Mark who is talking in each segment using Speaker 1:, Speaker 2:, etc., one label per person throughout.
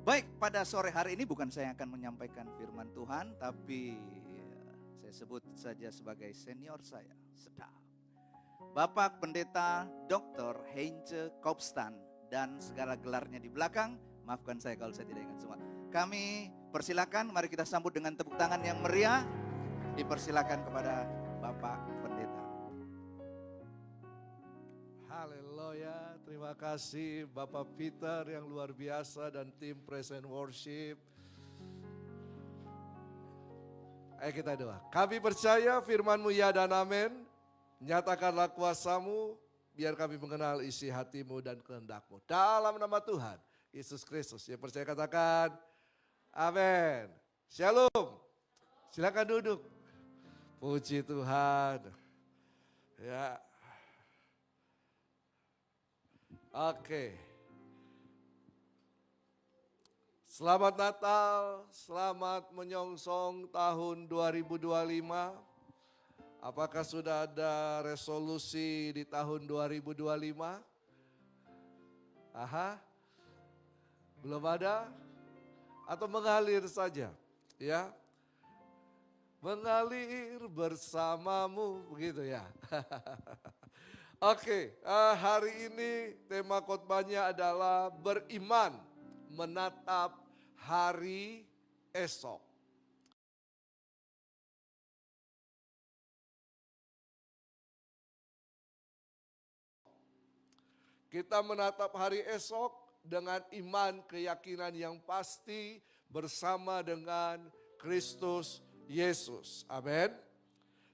Speaker 1: Baik, pada sore hari ini bukan saya yang akan menyampaikan firman Tuhan, tapi saya sebut saja sebagai senior saya, sedap. Bapak Pendeta Dr. Heinze Kopstan dan segala gelarnya di belakang, maafkan saya kalau saya tidak ingat semua. Kami persilakan, mari kita sambut dengan tepuk tangan yang meriah. Dipersilakan kepada Bapak Pendeta.
Speaker 2: Haleluya, terima kasih Bapak Peter yang luar biasa dan tim Praise and Worship. Ayo kita doa. Kami percaya firman-Mu ya dan amin. Nyatakanlah kuasa-Mu, biar kami mengenal isi hati-Mu dan kehendak-Mu. Dalam nama Tuhan Yesus Kristus. Yang percaya katakan, amin. Shalom. Silakan duduk. Puji Tuhan. Ya. Oke. Selamat Natal, selamat menyongsong tahun 2025. Apakah sudah ada resolusi di tahun 2025? Aha. Belum ada? Atau mengalir saja? Ya. Mengalir bersamamu, begitu ya. Oke, hari ini tema khotbahnya adalah beriman menatap hari esok. Kita menatap hari esok dengan iman keyakinan yang pasti bersama dengan Kristus Yesus. Amin.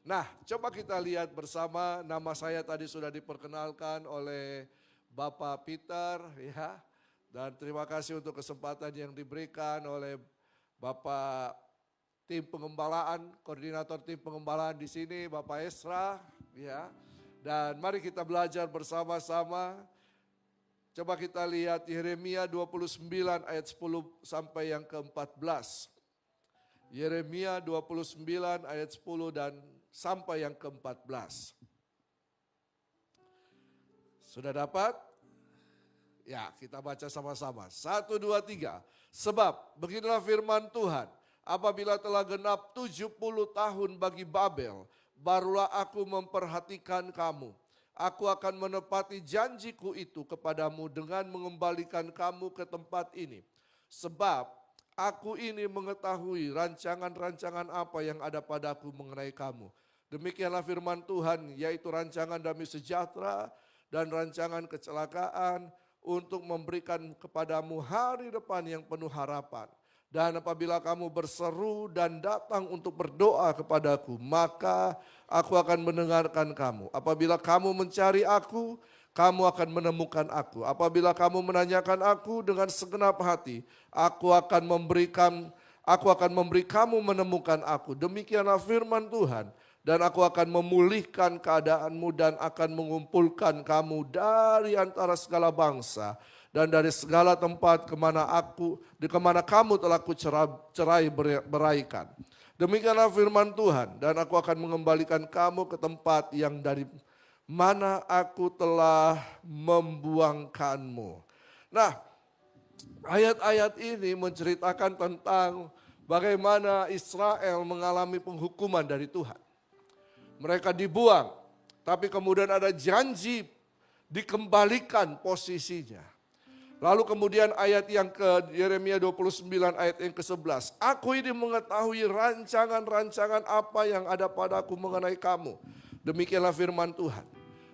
Speaker 2: Nah, coba kita lihat bersama, nama saya tadi sudah diperkenalkan oleh Bapak Peter ya. Dan terima kasih untuk kesempatan yang diberikan oleh Bapak tim pengembalaan, koordinator tim pengembalaan di sini, Bapak Esra ya. Dan mari kita belajar bersama-sama. Coba kita lihat Yeremia 29 ayat 10 sampai yang ke-14. Yeremia 29 ayat 10 dan sampai yang ke-14. Sudah dapat? Ya, kita baca sama-sama. 1, 2, 3. Sebab beginilah firman Tuhan. Apabila telah genap 70 tahun bagi Babel, barulah aku memperhatikan kamu. Aku akan menepati janjiku itu kepadamu dengan mengembalikan kamu ke tempat ini. Sebab aku ini mengetahui rancangan-rancangan apa yang ada padaku mengenai kamu. Demikianlah firman Tuhan, yaitu rancangan damai sejahtera dan rancangan kecelakaan untuk memberikan kepadamu hari depan yang penuh harapan. Dan apabila kamu berseru dan datang untuk berdoa kepadaku, maka aku akan mendengarkan kamu. Apabila kamu mencari aku, kamu akan menemukan aku. Apabila kamu menanyakan aku dengan segenap hati, aku akan memberi kamu menemukan aku. Demikianlah firman Tuhan. Dan aku akan memulihkan keadaanmu dan akan mengumpulkan kamu dari antara segala bangsa dan dari segala tempat kemana kamu telah kucerai beraikan. Demikianlah firman Tuhan, dan aku akan mengembalikan kamu ke tempat yang dari mana aku telah membuangkanmu. Nah, ayat-ayat ini menceritakan tentang bagaimana Israel mengalami penghukuman dari Tuhan. Mereka dibuang, tapi kemudian ada janji dikembalikan posisinya. Lalu kemudian ayat yang ke Yeremia 29 ayat yang ke-11. Aku ini mengetahui rancangan-rancangan apa yang ada padaku mengenai kamu. Demikianlah firman Tuhan.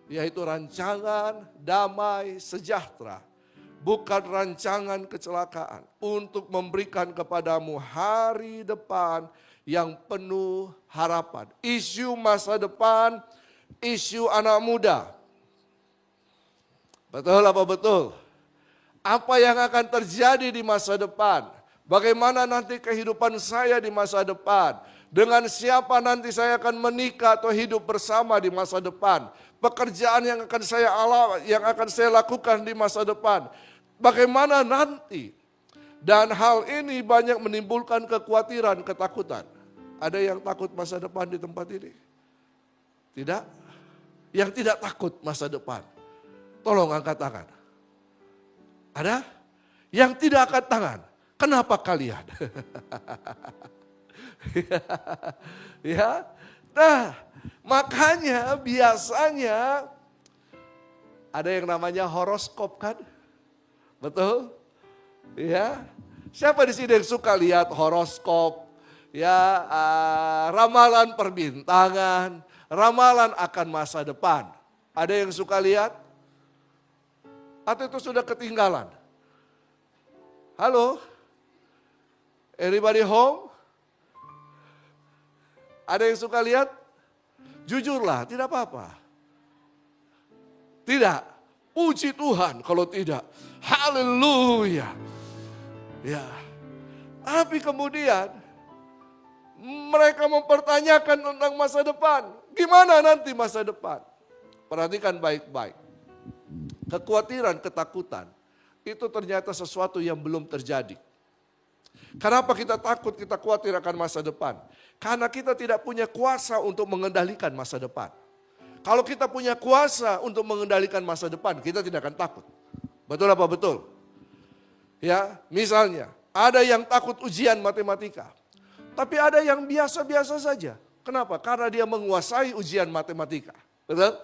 Speaker 2: Yaitu rancangan damai sejahtera. Bukan rancangan kecelakaan. Untuk memberikan kepadamu hari depan yang penuh harapan. Isu masa depan, isu anak muda. Betul apa betul? Apa yang akan terjadi di masa depan? Bagaimana nanti kehidupan saya di masa depan? Dengan siapa nanti saya akan menikah atau hidup bersama di masa depan? Pekerjaan yang akan saya lakukan di masa depan. Bagaimana nanti? Dan hal ini banyak menimbulkan kekhawatiran, ketakutan. Ada yang takut masa depan di tempat ini? Tidak? Yang tidak takut masa depan? Tolong angkat tangan. Ada? Yang tidak angkat tangan. Kenapa kalian? Ya, nah makanya biasanya ada yang namanya horoskop kan, betul? Ya, siapa di sini yang suka lihat horoskop? Ya, ramalan perbintangan, ramalan akan masa depan. Ada yang suka lihat? Atau itu sudah ketinggalan? Halo? Everybody home? Ada yang suka lihat? Jujurlah, tidak apa-apa. Tidak, puji Tuhan kalau tidak. Haleluya. Ya. Tapi kemudian mereka mempertanyakan tentang masa depan. Gimana nanti masa depan? Perhatikan baik-baik. Kekhawatiran, ketakutan, itu ternyata sesuatu yang belum terjadi. Kenapa kita takut, kita khawatir akan masa depan? Karena kita tidak punya kuasa untuk mengendalikan masa depan. Kalau kita punya kuasa untuk mengendalikan masa depan, kita tidak akan takut. Betul apa betul? Ya, misalnya, ada yang takut ujian matematika. Tapi ada yang biasa-biasa saja. Kenapa? Karena dia menguasai ujian matematika. Betul?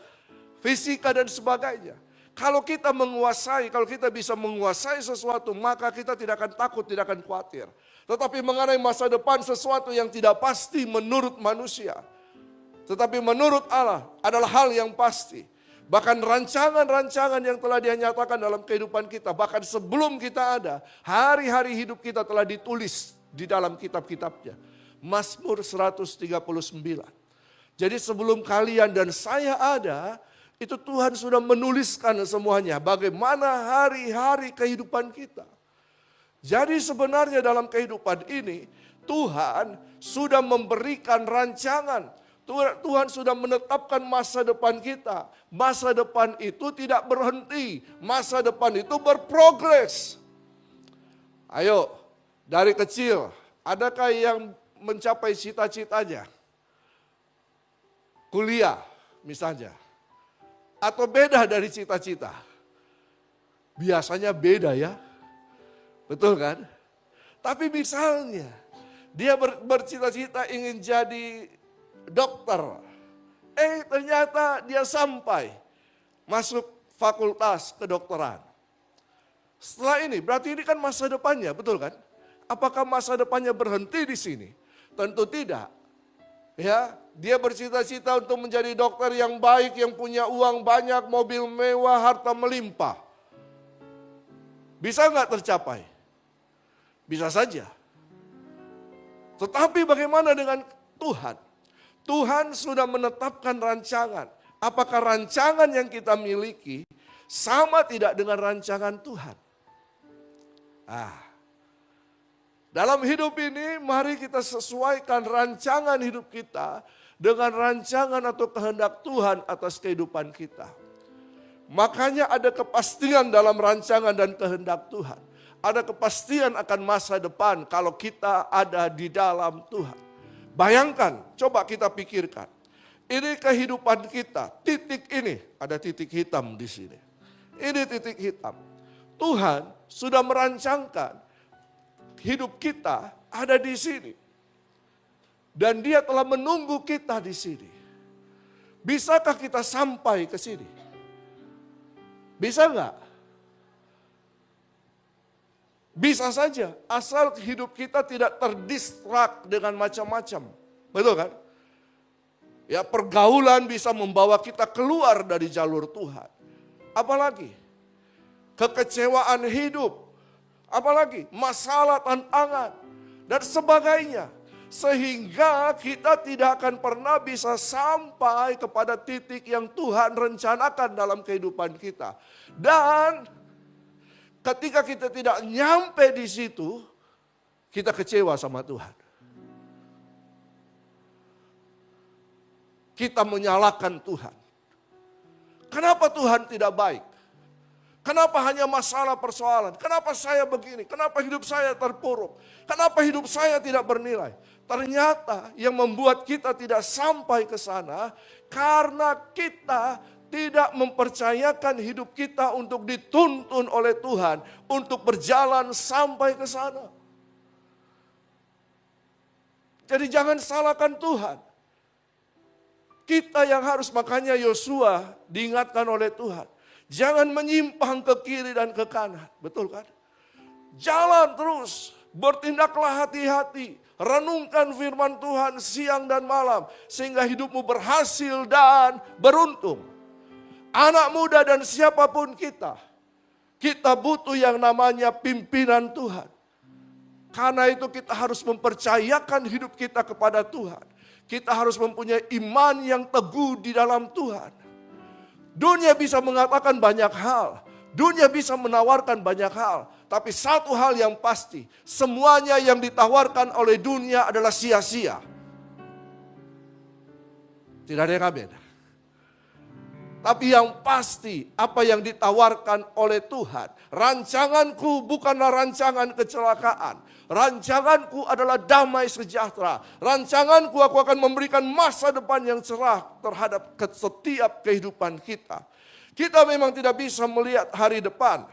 Speaker 2: Fisika dan sebagainya. Kalau kita menguasai, kalau kita bisa menguasai sesuatu, maka kita tidak akan takut, tidak akan khawatir. Tetapi mengenai masa depan sesuatu yang tidak pasti menurut manusia. Tetapi menurut Allah adalah hal yang pasti. Bahkan rancangan-rancangan yang telah Dia nyatakan dalam kehidupan kita, bahkan sebelum kita ada, hari-hari hidup kita telah ditulis di dalam kitab-kitabnya. Mazmur 139. Jadi sebelum kalian dan saya ada, itu Tuhan sudah menuliskan semuanya. Bagaimana hari-hari kehidupan kita. Jadi sebenarnya dalam kehidupan ini, Tuhan sudah memberikan rancangan. Tuhan sudah menetapkan masa depan kita. Masa depan itu tidak berhenti. Masa depan itu berprogres. Ayo, dari kecil, adakah yang mencapai cita-citanya? Kuliah misalnya. Atau beda dari cita-cita? Biasanya beda ya. Betul kan? Tapi misalnya, dia bercita-cita ingin jadi dokter. Ternyata dia sampai masuk fakultas kedokteran. Setelah ini, berarti ini kan masa depannya, betul kan? Apakah masa depannya berhenti di sini? Tentu tidak. Ya, dia bercita-cita untuk menjadi dokter yang baik, yang punya uang banyak, mobil mewah, harta melimpah. Bisa nggak tercapai? Bisa saja. Tetapi bagaimana dengan Tuhan? Tuhan sudah menetapkan rancangan. Apakah rancangan yang kita miliki sama tidak dengan rancangan Tuhan? Dalam hidup ini mari kita sesuaikan rancangan hidup kita dengan rancangan atau kehendak Tuhan atas kehidupan kita. Makanya ada kepastian dalam rancangan dan kehendak Tuhan. Ada kepastian akan masa depan kalau kita ada di dalam Tuhan. Bayangkan, coba kita pikirkan. Ini kehidupan kita, titik ini, ada titik hitam di sini. Ini titik hitam. Tuhan sudah merancangkan hidup kita ada di sini. Dan Dia telah menunggu kita di sini. Bisakah kita sampai ke sini? Bisa enggak? Bisa saja, asal hidup kita tidak terdistrak dengan macam-macam. Betul kan? Ya, pergaulan bisa membawa kita keluar dari jalur Tuhan. Apalagi kekecewaan hidup, apalagi masalah, tantangan, dan sebagainya. Sehingga kita tidak akan pernah bisa sampai kepada titik yang Tuhan rencanakan dalam kehidupan kita. Dan ketika kita tidak nyampe di situ, kita kecewa sama Tuhan. Kita menyalahkan Tuhan. Kenapa Tuhan tidak baik? Kenapa hanya masalah persoalan? Kenapa saya begini? Kenapa hidup saya terpuruk? Kenapa hidup saya tidak bernilai? Ternyata yang membuat kita tidak sampai ke sana karena kita tidak mempercayakan hidup kita untuk dituntun oleh Tuhan untuk berjalan sampai ke sana. Jadi jangan salahkan Tuhan. Kita yang harus, makanya Yosua diingatkan oleh Tuhan. Jangan menyimpang ke kiri dan ke kanan. Betul kan? Jalan terus, bertindaklah hati-hati. Renungkan firman Tuhan siang dan malam. Sehingga hidupmu berhasil dan beruntung. Anak muda dan siapapun kita butuh yang namanya pimpinan Tuhan. Karena itu kita harus mempercayakan hidup kita kepada Tuhan. Kita harus mempunyai iman yang teguh di dalam Tuhan. Dunia bisa mengatakan banyak hal. Dunia bisa menawarkan banyak hal. Tapi satu hal yang pasti, semuanya yang ditawarkan oleh dunia adalah sia-sia. Tidak ada yang amin. Tapi yang pasti, apa yang ditawarkan oleh Tuhan, rancanganku bukanlah rancangan kecelakaan. Rancanganku adalah damai sejahtera. Rancanganku, aku akan memberikan masa depan yang cerah terhadap setiap kehidupan kita. Kita memang tidak bisa melihat hari depan.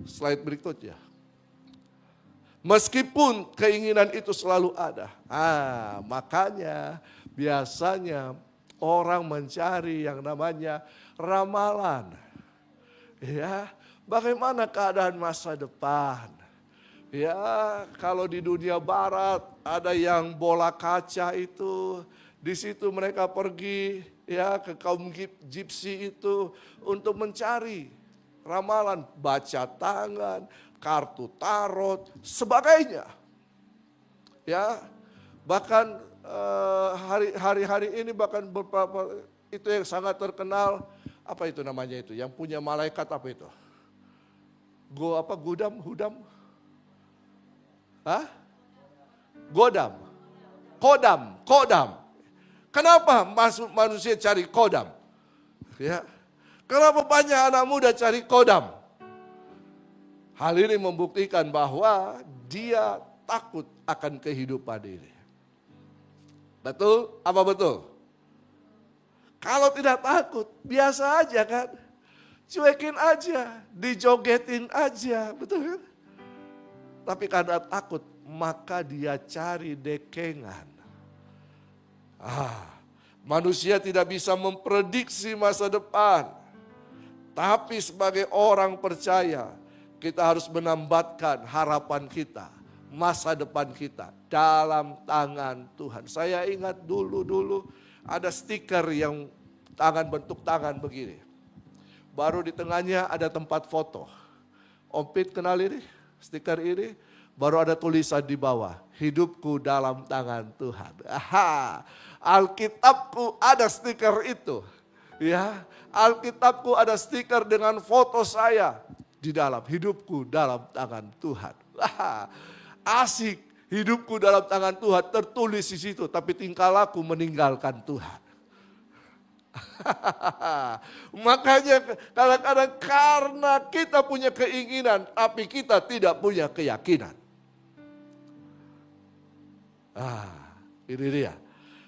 Speaker 2: Slide berikutnya. Meskipun keinginan itu selalu ada. Makanya biasanya orang mencari yang namanya ramalan. Ya, bagaimana keadaan masa depan? Ya, kalau di dunia barat ada yang bola kaca itu, di situ mereka pergi ya ke kaum gypsy itu untuk mencari ramalan, baca tangan, kartu tarot, sebagainya. Ya, bahkan hari-hari ini bahkan beberapa itu yang sangat terkenal, apa itu namanya itu, yang punya malaikat apa itu? Hudam? Kodam. Kenapa manusia cari kodam? Ya. Kenapa banyak anak muda cari kodam? Hal ini membuktikan bahwa dia takut akan kehidupan ini. Betul? Apa betul? Kalau tidak takut, biasa aja kan? Cuekin aja, dijogetin aja, betul kan? Tapi karena takut, maka dia cari dekengan. Manusia tidak bisa memprediksi masa depan. Tapi sebagai orang percaya, kita harus menambatkan harapan kita, masa depan kita dalam tangan Tuhan. Saya ingat dulu ada stiker yang bentuk tangan begini. Baru di tengahnya ada tempat foto. Om Pit kenal ini? Stiker ini, baru ada tulisan di bawah, hidupku dalam tangan Tuhan. Alkitabku ada stiker itu. Ya, Alkitabku ada stiker dengan foto saya di dalam, hidupku dalam tangan Tuhan. Asik, hidupku dalam tangan Tuhan tertulis di situ, tapi tingkah laku meninggalkan Tuhan. Makanya kadang-kadang karena kita punya keinginan, tapi kita tidak punya keyakinan. Ini dia.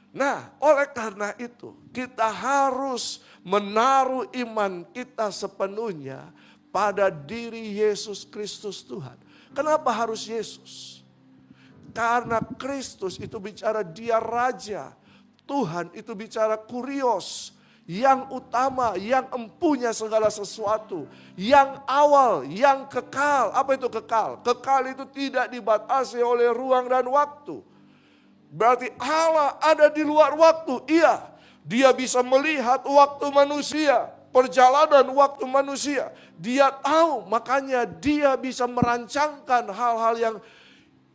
Speaker 2: Nah, oleh karena itu kita harus menaruh iman kita sepenuhnya pada diri Yesus Kristus Tuhan. Kenapa harus Yesus? Karena Kristus itu bicara dia Raja. Tuhan itu bicara Kurios. Yang utama, yang empunya segala sesuatu. Yang awal, yang kekal. Apa itu kekal? Kekal itu tidak dibatasi oleh ruang dan waktu. Berarti Allah ada di luar waktu. Iya, dia bisa melihat waktu manusia. Perjalanan waktu manusia. Dia tahu, makanya dia bisa merancangkan hal-hal yang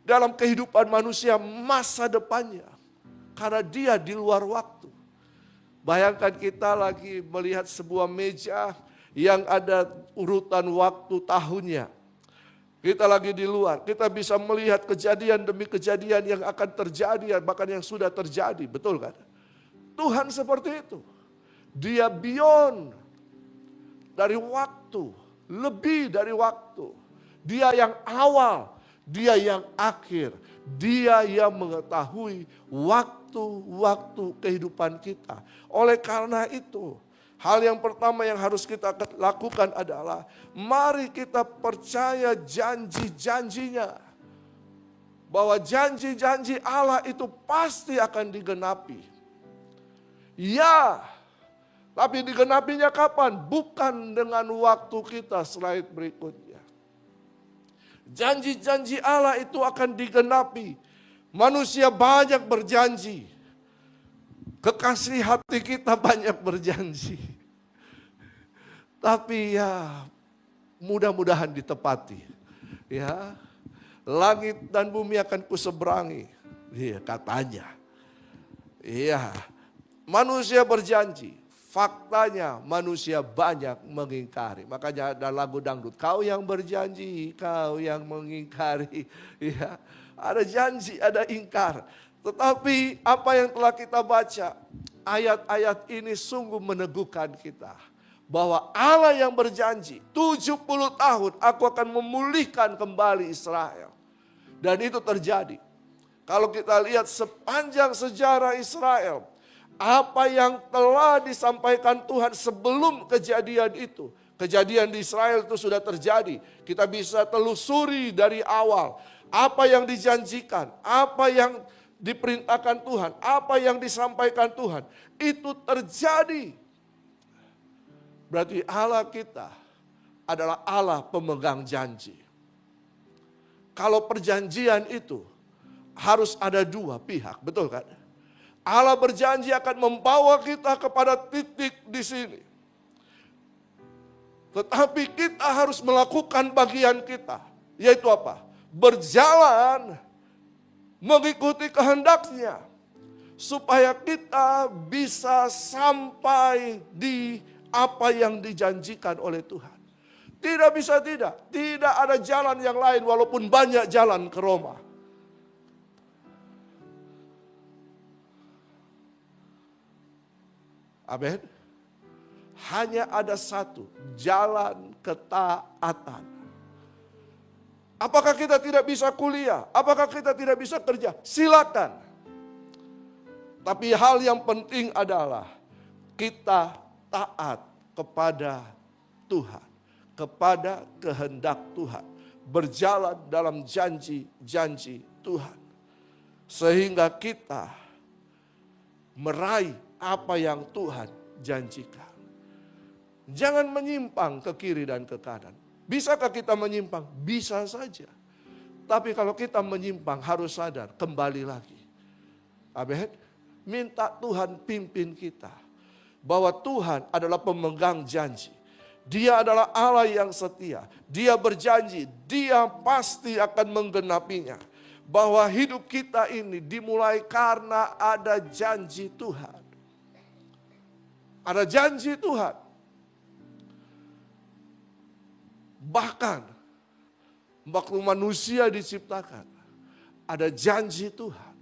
Speaker 2: dalam kehidupan manusia masa depannya. Karena dia di luar waktu. Bayangkan kita lagi melihat sebuah meja yang ada urutan waktu tahunnya. Kita lagi di luar, kita bisa melihat kejadian demi kejadian yang akan terjadi, bahkan yang sudah terjadi, betul kan? Tuhan seperti itu. Dia beyond dari waktu, lebih dari waktu. Dia yang awal, dia yang akhir. Dia yang mengetahui waktu-waktu kehidupan kita. Oleh karena itu, hal yang pertama yang harus kita lakukan adalah mari kita percaya janji-janjinya. bahwa janji-janji Allah itu pasti akan digenapi. Ya, tapi digenapinya kapan? Bukan dengan waktu kita. Slide berikutnya. Janji-janji Allah itu akan digenapi. Manusia banyak berjanji. Kekasih hati kita banyak berjanji. Tapi ya mudah-mudahan ditepati. Ya, langit dan bumi akan kuseberangi. Iya, katanya. Iya, manusia berjanji. Faktanya manusia banyak mengingkari. Makanya ada lagu dangdut. Kau yang berjanji, kau yang mengingkari. Ya, ada janji, ada ingkar. Tetapi apa yang telah kita baca, ayat-ayat ini sungguh meneguhkan kita. Bahwa Allah yang berjanji 70 tahun aku akan memulihkan kembali Israel. Dan itu terjadi. Kalau kita lihat sepanjang sejarah Israel, apa yang telah disampaikan Tuhan sebelum kejadian itu. Kejadian di Israel itu sudah terjadi. Kita bisa telusuri dari awal. Apa yang dijanjikan, apa yang diperintahkan Tuhan, apa yang disampaikan Tuhan. Itu terjadi. Berarti Allah kita adalah Allah pemegang janji. Kalau perjanjian itu harus ada dua pihak, betul kan? Allah berjanji akan membawa kita kepada titik di sini. Tetapi kita harus melakukan bagian kita, yaitu apa? Berjalan mengikuti kehendaknya. Supaya kita bisa sampai di apa yang dijanjikan oleh Tuhan. Tidak bisa tidak ada jalan yang lain walaupun banyak jalan ke Roma. Amin. Hanya ada satu jalan ketaatan. Apakah kita tidak bisa kuliah? Apakah kita tidak bisa kerja? Silakan. Tapi hal yang penting adalah kita taat kepada Tuhan, kepada kehendak Tuhan, berjalan dalam janji-janji Tuhan, sehingga kita meraih apa yang Tuhan janjikan. Jangan menyimpang ke kiri dan ke kanan. Bisakah kita menyimpang? Bisa saja. Tapi kalau kita menyimpang harus sadar, kembali lagi. Amin. Minta Tuhan pimpin kita. Bahwa Tuhan adalah pemegang janji. Dia adalah Allah yang setia. Dia berjanji, dia pasti akan menggenapinya. Bahwa hidup kita ini dimulai karena ada janji Tuhan. Ada janji Tuhan. Bahkan waktu manusia diciptakan, ada janji Tuhan.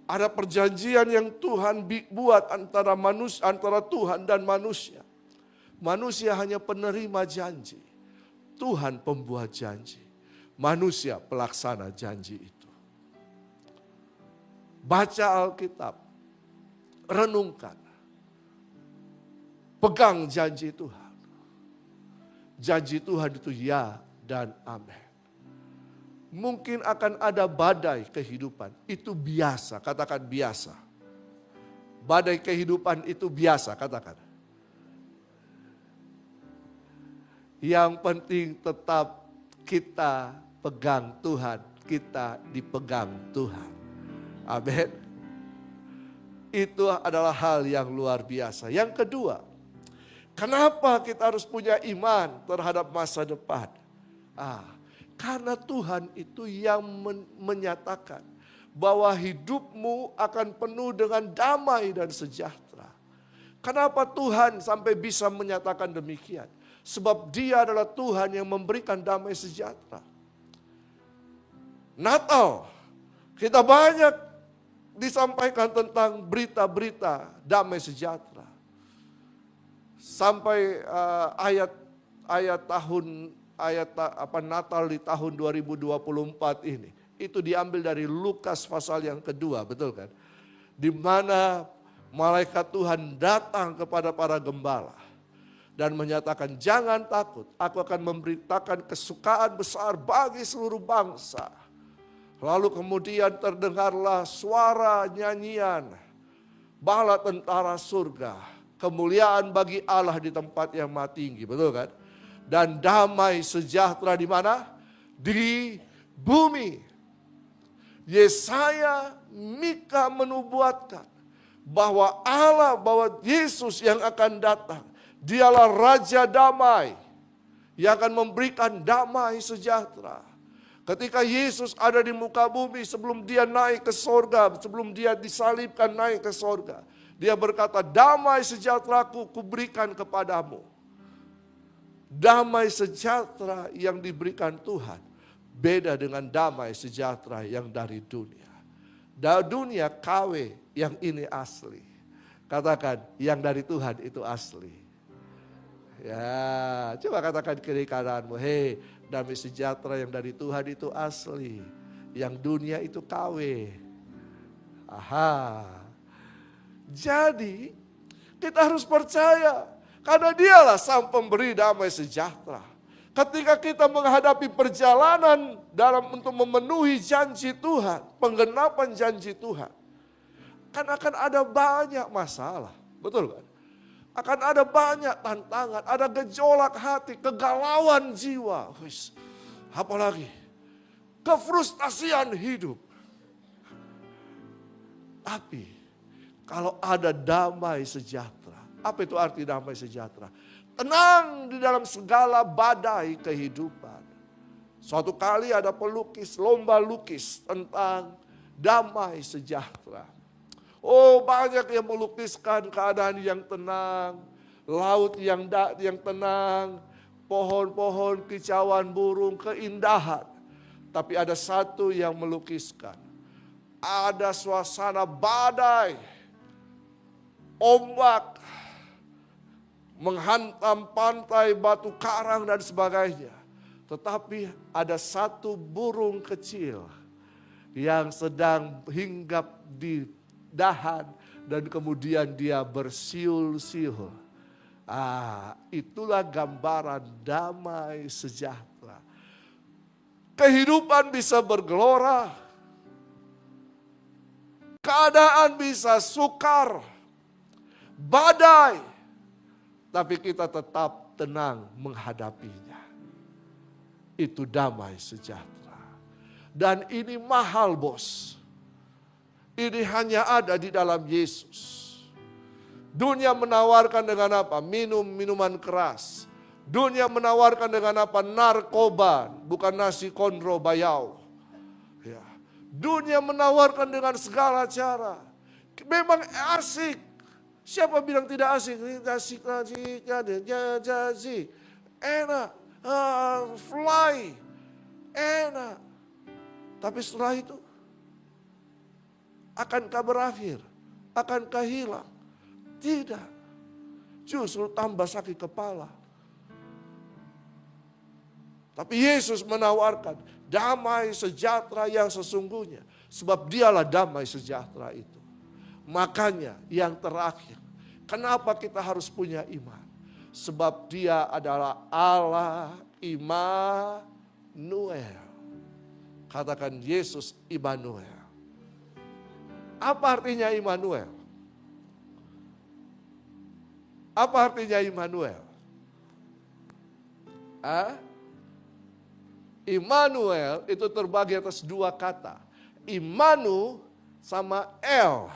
Speaker 2: Ada perjanjian yang Tuhan buat antara Tuhan dan manusia. Manusia hanya penerima janji. Tuhan pembuat janji. Manusia pelaksana janji itu. Baca Alkitab. Renungkan. Pegang janji Tuhan. Janji Tuhan itu ya dan amin. Mungkin akan ada badai kehidupan, itu biasa, katakan biasa. Badai kehidupan itu biasa, katakan. Yang penting tetap kita pegang Tuhan, kita dipegang Tuhan. Amin. Itu adalah hal yang luar biasa. Yang kedua, kenapa kita harus punya iman terhadap masa depan? Karena Tuhan itu yang menyatakan bahwa hidupmu akan penuh dengan damai dan sejahtera. Kenapa Tuhan sampai bisa menyatakan demikian? Sebab Dia adalah Tuhan yang memberikan damai sejahtera. Natal, kita banyak disampaikan tentang berita-berita damai sejahtera. Sampai Natal di tahun 2024 ini. Itu diambil dari Lukas pasal yang kedua, betul kan? Di mana malaikat Tuhan datang kepada para gembala. Dan menyatakan, jangan takut, aku akan memberitakan kesukaan besar bagi seluruh bangsa. Lalu kemudian terdengarlah suara nyanyian bala tentara surga. Kemuliaan bagi Allah di tempat yang maha tinggi, betul kan? Dan damai sejahtera di mana? Di bumi. Yesaya, Mika menubuatkan bahwa Allah, bahwa Yesus yang akan datang, dialah Raja Damai yang akan memberikan damai sejahtera. Ketika Yesus ada di muka bumi sebelum dia naik ke sorga, sebelum dia disalibkan naik ke sorga, dia berkata, damai sejahteraku kuberikan kepadamu. Damai sejahtera yang diberikan Tuhan beda dengan damai sejahtera yang dari dunia. Dunia KW, yang ini asli. Katakan, yang dari Tuhan itu asli. Ya, coba katakan kiri kananmu, hei, damai sejahtera yang dari Tuhan itu asli. Yang dunia itu KW. Aha. Jadi, kita harus percaya. Karena dialah sang pemberi damai sejahtera. Ketika kita menghadapi perjalanan untuk memenuhi janji Tuhan, penggenapan janji Tuhan, kan akan ada banyak masalah, betul kan? Akan ada banyak tantangan, ada gejolak hati, kegalauan jiwa, apalagi kefrustasian hidup. Tapi kalau ada damai sejahtera, apa itu arti damai sejahtera? Tenang di dalam segala badai kehidupan. Suatu kali ada pelukis, lomba lukis tentang damai sejahtera. Oh, banyak yang melukiskan keadaan yang tenang, laut yang tenang, pohon-pohon, kicauan burung, keindahan. Tapi ada satu yang melukiskan. Ada suasana badai, ombak, menghantam pantai, batu karang dan sebagainya. Tetapi ada satu burung kecil yang sedang hinggap di dahan dan kemudian dia bersiul-siul. Itulah gambaran damai sejahtera. Kehidupan bisa bergelora. Keadaan bisa sukar. Badai. Tapi kita tetap tenang menghadapinya. Itu damai sejahtera. Dan ini mahal, bos. Ini hanya ada di dalam Yesus. Dunia menawarkan dengan apa? Minuman keras. Dunia menawarkan dengan apa? Narkoba, bukan nasi kondro bayau. Ya. Dunia menawarkan dengan segala cara. Memang asik. Siapa bilang tidak asik? Asik, enak, fly, enak. Tapi setelah itu, akankah berakhir? Akankah hilang? Tidak. Justru tambah sakit kepala. Tapi Yesus menawarkan damai sejahtera yang sesungguhnya. Sebab dialah damai sejahtera itu. Makanya yang terakhir, kenapa kita harus punya iman? Sebab dia adalah Allah Immanuel. Katakan Yesus Immanuel. Apa artinya Immanuel? Apa artinya Immanuel? Immanuel itu terbagi atas dua kata. Immanu sama El.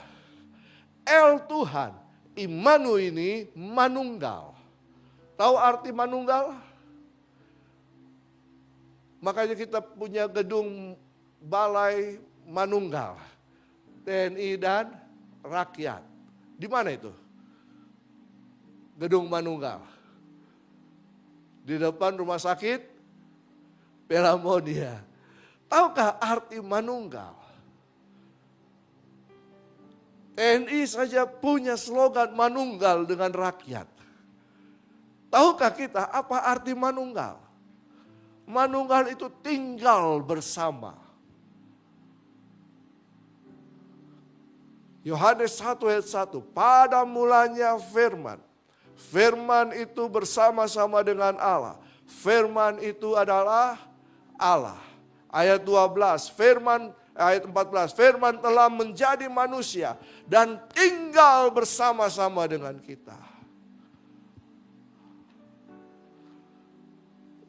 Speaker 2: El Tuhan, Immanu ini manunggal. Tahu arti manunggal? Makanya kita punya gedung balai manunggal. TNI dan rakyat. Di mana itu? Gedung manunggal. Di depan rumah sakit Pelamonia. Tahukah arti manunggal? TNI saja punya slogan manunggal dengan rakyat. Tahukah kita apa arti manunggal? Manunggal itu tinggal bersama. Yohanes 1 ayat 1. Pada mulanya firman. Firman itu bersama-sama dengan Allah. Firman itu adalah Allah. Ayat 12, ayat 14, firman telah menjadi manusia dan tinggal bersama-sama dengan kita.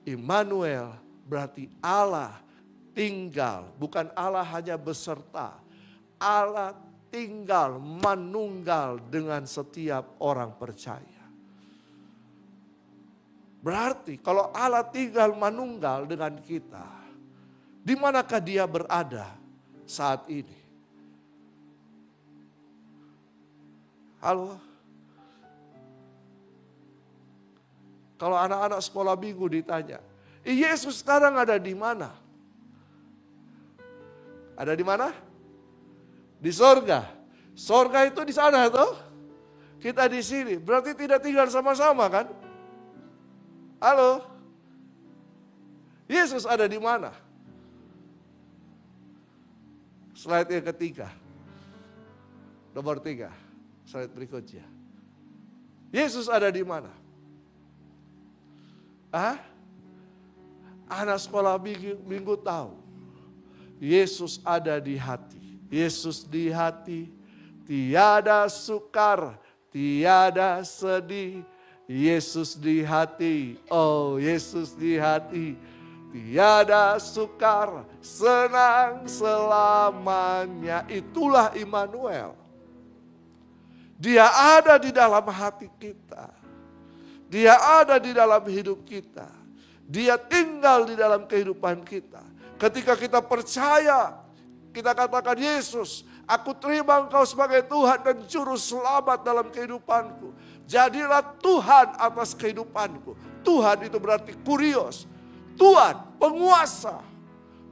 Speaker 2: Immanuel berarti Allah tinggal, bukan Allah hanya beserta. Allah tinggal, manunggal dengan setiap orang percaya. Berarti kalau Allah tinggal manunggal dengan kita, di manakah dia berada saat ini? Halo? Kalau anak-anak sekolah minggu ditanya, Yesus sekarang ada di mana? Ada di mana? Di sorga. Sorga itu di sana tuh. Kita di sini. Berarti tidak tinggal sama-sama kan? Halo? Yesus ada di mana? Slide yang ketiga. Nomor 3. Slide berikutnya. Yesus ada di mana? Anak sekolah minggu tahu. Yesus ada di hati. Yesus di hati. Tiada sukar, tiada sedih. Yesus di hati, oh Yesus di hati, tiada sukar, senang selamanya. Itulah Immanuel. Dia ada di dalam hati kita. Dia ada di dalam hidup kita. Dia tinggal di dalam kehidupan kita. Ketika kita percaya, kita katakan, Yesus, aku terima Engkau sebagai Tuhan dan Juru Selamat dalam kehidupanku. Jadilah Tuhan atas kehidupanku. Tuhan itu berarti kurios. Tuhan, penguasa.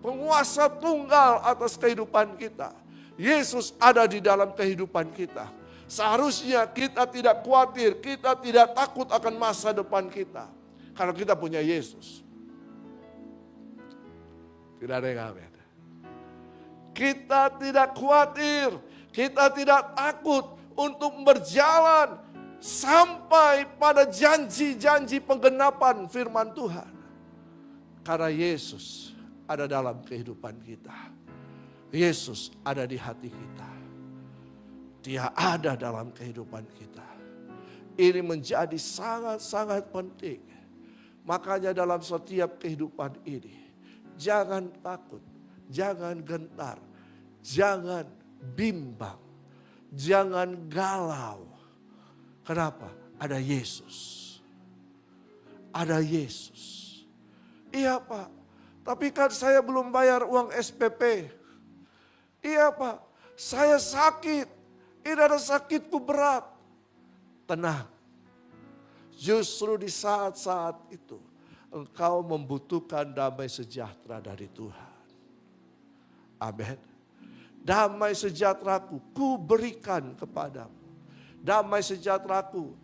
Speaker 2: Penguasa tunggal atas kehidupan kita. Yesus ada di dalam kehidupan kita. Seharusnya kita tidak khawatir, kita tidak takut akan masa depan kita. Karena kita punya Yesus. Tidak ada yang amin. Kita tidak khawatir, kita tidak takut untuk berjalan sampai pada janji-janji penggenapan firman Tuhan. Karena Yesus ada dalam kehidupan kita. Yesus ada di hati kita. Dia ada dalam kehidupan kita. Ini menjadi sangat-sangat penting. Makanya dalam setiap kehidupan ini, jangan takut, jangan gentar, jangan bimbang, jangan galau. Kenapa? Ada Yesus. Ada Yesus. Iya Pak, tapi kan saya belum bayar uang SPP. Iya Pak, saya sakit. Ini ada sakitku berat. Tenang. Justru di saat-saat itu, engkau membutuhkan damai sejahtera dari Tuhan. Amin. Damai sejahteraku, ku berikan kepadamu. Damai sejahteraku,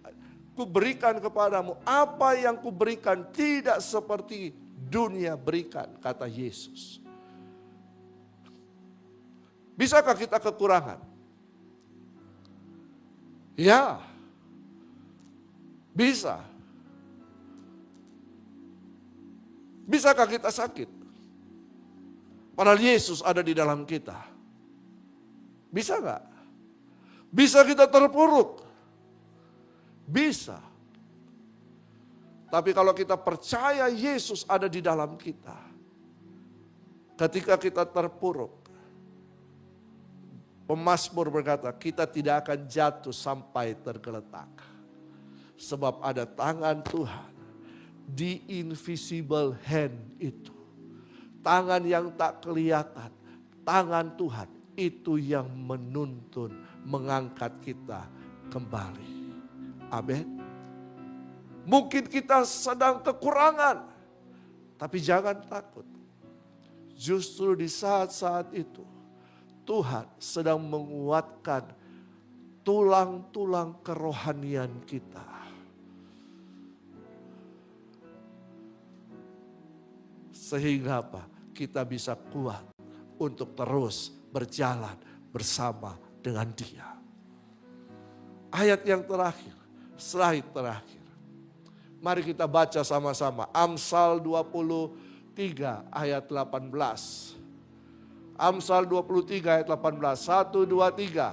Speaker 2: ku berikan kepadamu. Apa yang ku berikan tidak seperti dunia berikan, kata Yesus. Bisakah kita kekurangan? Ya, bisa. Bisakah kita sakit? Padahal Yesus ada di dalam kita. Bisa gak? Bisa kita terpuruk? Bisa. Tapi kalau kita percaya Yesus ada di dalam kita, ketika kita terpuruk, pemazmur berkata, kita tidak akan jatuh sampai tergeletak. Sebab ada tangan Tuhan, the invisible hand itu. Tangan yang tak kelihatan, tangan Tuhan itu yang menuntun, mengangkat kita kembali. Amin. Mungkin kita sedang kekurangan, tapi jangan takut. Justru di saat-saat itu, Tuhan sedang menguatkan tulang-tulang kerohanian kita. Sehingga apa? Kita bisa kuat untuk terus berjalan bersama dengan Dia. Ayat yang terakhir, slide terakhir. Mari kita baca sama-sama. Amsal 20 23 ayat 18. Amsal 23 ayat 18. 1, 2, 3.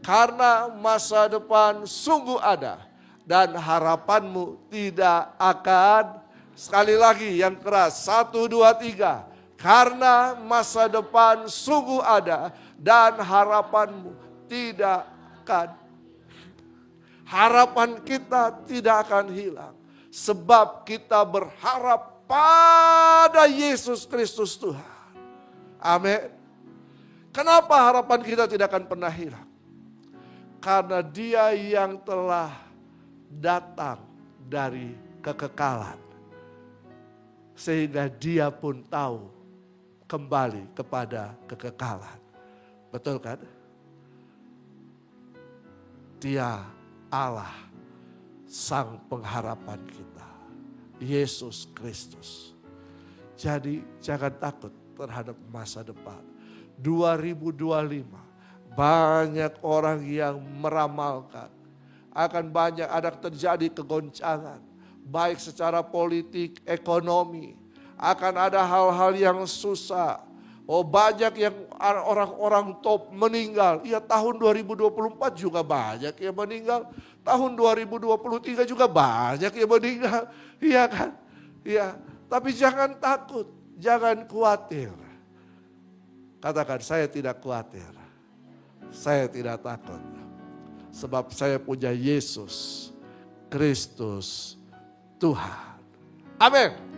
Speaker 2: Karena masa depan sungguh ada dan harapanmu tidak akan, sekali lagi yang keras, 1, 2, 3. Karena masa depan sungguh ada dan harapanmu tidak akan. Harapan kita tidak akan hilang. Sebab kita berharap pada Yesus Kristus Tuhan. Amin. Kenapa harapan kita tidak akan pernah hilang? Karena Dia yang telah datang dari kekekalan. Sehingga Dia pun tahu kembali kepada kekekalan. Betul kan? Dia Allah, Sang Pengharapan kita. Yesus Kristus. Jadi jangan takut terhadap masa depan. 2025 banyak orang yang meramalkan akan banyak ada terjadi kegoncangan, baik secara politik, ekonomi, akan ada hal-hal yang susah. Oh, banyak yang orang-orang top meninggal. Ya, tahun 2024 juga banyak yang meninggal. Tahun 2023 juga banyak yang meninggal. Iya kan? Iya. Tapi jangan takut, jangan khawatir. Katakan, saya tidak khawatir. Saya tidak takut. Sebab saya punya Yesus Kristus Tuhan. Amin.